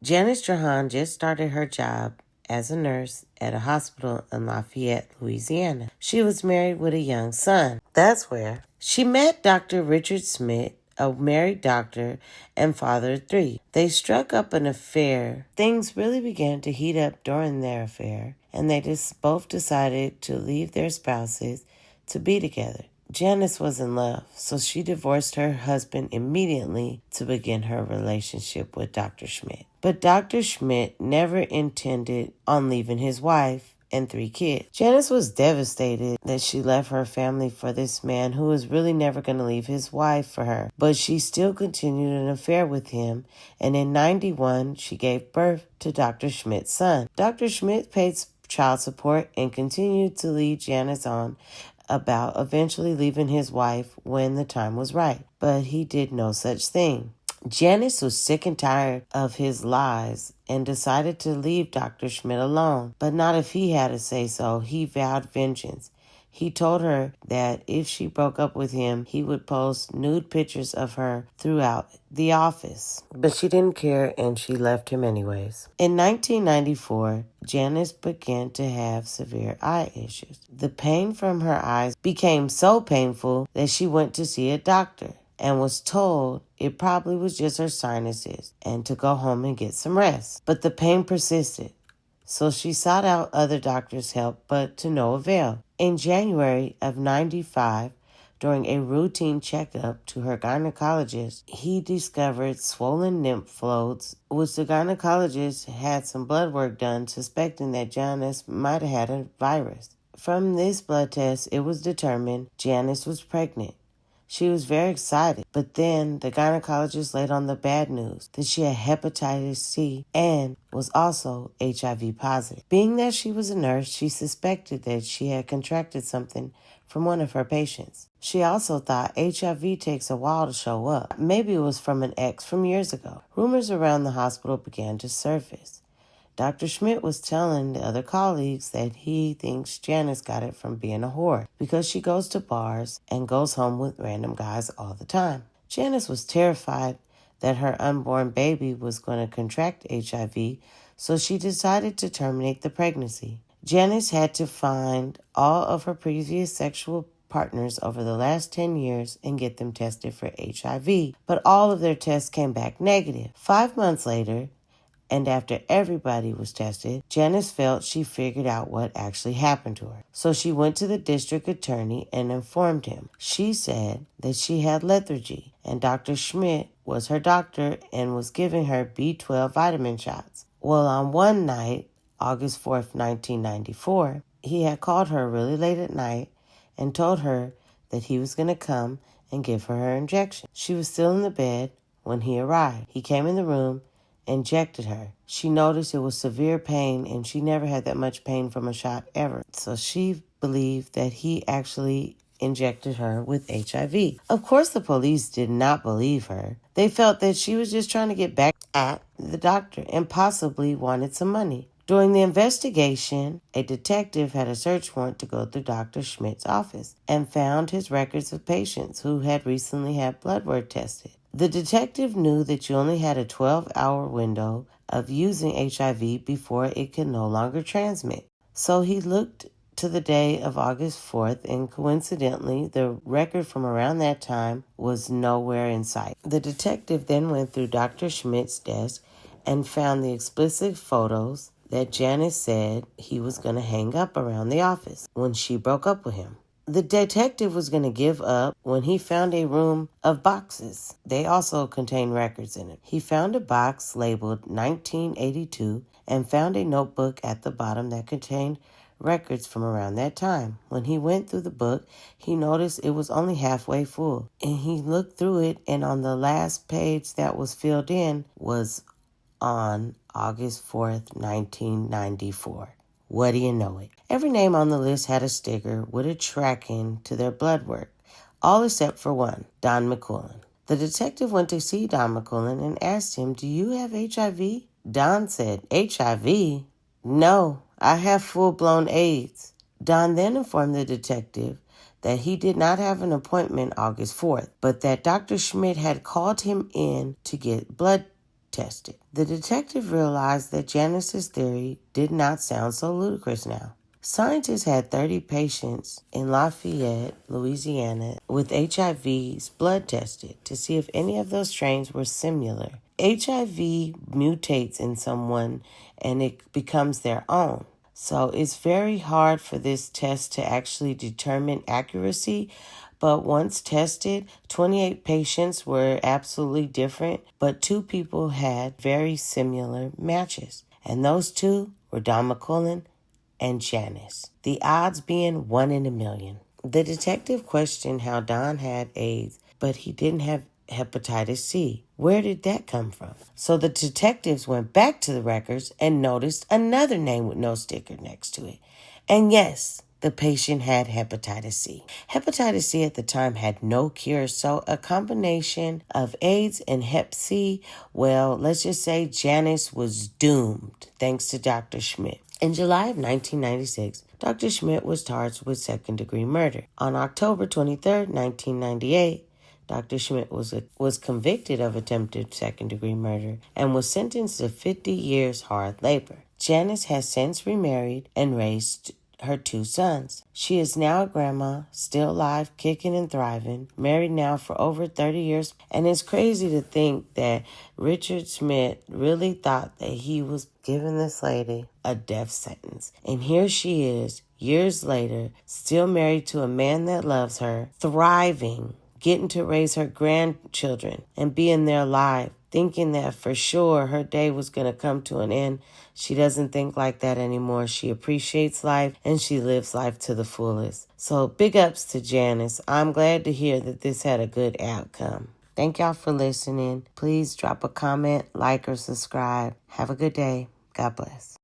Janice Trahan just started her job as a nurse at a hospital in Lafayette, Louisiana. She was married with a young son. That's where she met Dr. Richard Smith, a married doctor and father of three. They struck up an affair. Things really began to heat up during their affair, and they just both decided to leave their spouses to be together. Janice was in love, so she divorced her husband immediately to begin her relationship with Dr. Schmidt. But Dr. Schmidt never intended on leaving his wife and three kids. Janice was devastated that she left her family for this man who was really never going to leave his wife for her. But she still continued an affair with him, and in 91, she gave birth to Dr. Schmidt's son. Dr. Schmidt paid child support and continued to lead Janice on about eventually leaving his wife when the time was right. But he did no such thing. Janice was sick and tired of his lies and decided to leave Dr. Schmidt alone, but not if he had to say so. He vowed vengeance. He told her that if she broke up with him, he would post nude pictures of her throughout the office. But she didn't care, and she left him anyways. In 1994, Janice began to have severe eye issues. The pain from her eyes became so painful that she went to see a doctor and was told it probably was just her sinuses and to go home and get some rest. But the pain persisted, so she sought out other doctors' help, but to no avail. In January of 95, during a routine checkup to her gynecologist, he discovered swollen lymph nodes, which the gynecologist had some blood work done, suspecting that Janice might have had a virus. From this blood test, it was determined Janice was pregnant. She was very excited, but then the gynecologist laid on the bad news that she had hepatitis C and was also HIV positive. Being that she was a nurse, she suspected that she had contracted something from one of her patients. She also thought HIV takes a while to show up. Maybe it was from an ex from years ago. Rumors around the hospital began to surface. Dr. Schmidt was telling the other colleagues that he thinks Janice got it from being a whore because she goes to bars and goes home with random guys all the time. Janice was terrified that her unborn baby was going to contract HIV, so she decided to terminate the pregnancy. Janice had to find all of her previous sexual partners over the last 10 years and get them tested for HIV, but all of their tests came back negative. 5 months later, and after everybody was tested, Janice felt she figured out what actually happened to her. So she went to the district attorney and informed him. She said that she had lethargy, and Dr. Schmidt was her doctor and was giving her B12 vitamin shots. Well, on one night, August 4th, 1994, he had called her really late at night and told her that he was going to come and give her injection. She was still in the bed when he arrived. He came in the room, injected her. She noticed it was severe pain, and she never had that much pain from a shot ever. So she believed that he actually injected her with HIV. Of course, the police did not believe her. They felt that she was just trying to get back at the doctor and possibly wanted some money. During the investigation, a detective had a search warrant to go through Dr. Schmidt's office and found his records of patients who had recently had blood work tested. The detective knew that you only had a 12-hour window of using HIV before it could no longer transmit. So he looked to the day of August 4th, and coincidentally, the record from around that time was nowhere in sight. The detective then went through Dr. Schmidt's desk and found the explicit photos that Janice said he was going to hang up around the office when she broke up with him. The detective was going to give up when he found a room of boxes. They also contained records in it. He found a box labeled 1982 and found a notebook at the bottom that contained records from around that time. When he went through the book, he noticed it was only halfway full. And he looked through it, and on the last page that was filled in was on August 4th, 1994. What do you know it? Every name on the list had a sticker with a tracking to their blood work, all except for one, Don McCullen. The detective went to see Don McCullen and asked him, "Do you have HIV?" Don said, "HIV? No, I have full-blown AIDS." Don then informed the detective that he did not have an appointment August 4th, but that Dr. Schmidt had called him in to get blood tested. The detective realized that Janice's theory did not sound so ludicrous now. Scientists had 30 patients in Lafayette, Louisiana, with HIV's blood tested to see if any of those strains were similar. HIV mutates in someone and it becomes their own. So it's very hard for this test to actually determine accuracy. But once tested, 28 patients were absolutely different, but 2 people had very similar matches. And those 2 were Don McCullen and Janice, the odds being 1 in a million. The detective questioned how Don had AIDS, but he didn't have hepatitis C. Where did that come from? So the detectives went back to the records and noticed another name with no sticker next to it. And yes, the patient had hepatitis C. Hepatitis C at the time had no cure, so a combination of AIDS and Hep C, well, let's just say Janice was doomed, thanks to Dr. Schmidt. In July of 1996, Dr. Schmidt was charged with second-degree murder. On October 23, 1998, Dr. Schmidt was convicted of attempted second-degree murder and was sentenced to 50 years hard labor. Janice has since remarried and raised her 2 sons. She is now a grandma, still alive, kicking and thriving, married now for over 30 years. And it's crazy to think that Richard Smith really thought that he was giving this lady a death sentence. And here she is, years later, still married to a man that loves her, thriving, getting to raise her grandchildren and be in their life, thinking that for sure her day was going to come to an end. She doesn't think like that anymore. She appreciates life and she lives life to the fullest. So big ups to Janice. I'm glad to hear that this had a good outcome. Thank y'all for listening. Please drop a comment, like, or subscribe. Have a good day. God bless.